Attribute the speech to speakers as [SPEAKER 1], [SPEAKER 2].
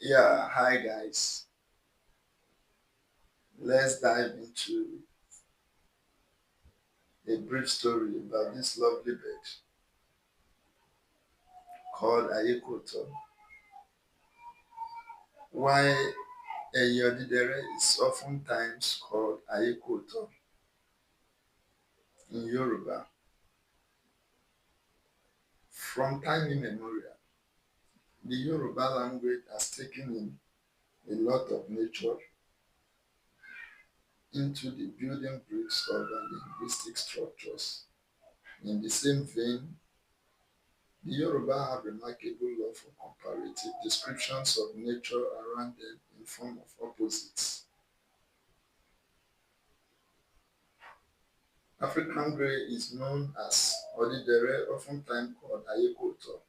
[SPEAKER 1] Yeah, hi guys. Let's dive into a brief story about this lovely bird called Ayekooto. Why Odidere is oftentimes called Ayekooto in Yoruba. From time immemorial, the Yoruba language has taken in a lot of nature into the building bricks of our linguistic structures. In the same vein, the Yoruba have remarkable love for comparative descriptions of nature around them in form of opposites. African grey is known as Odidere, oftentimes called Ayekooto.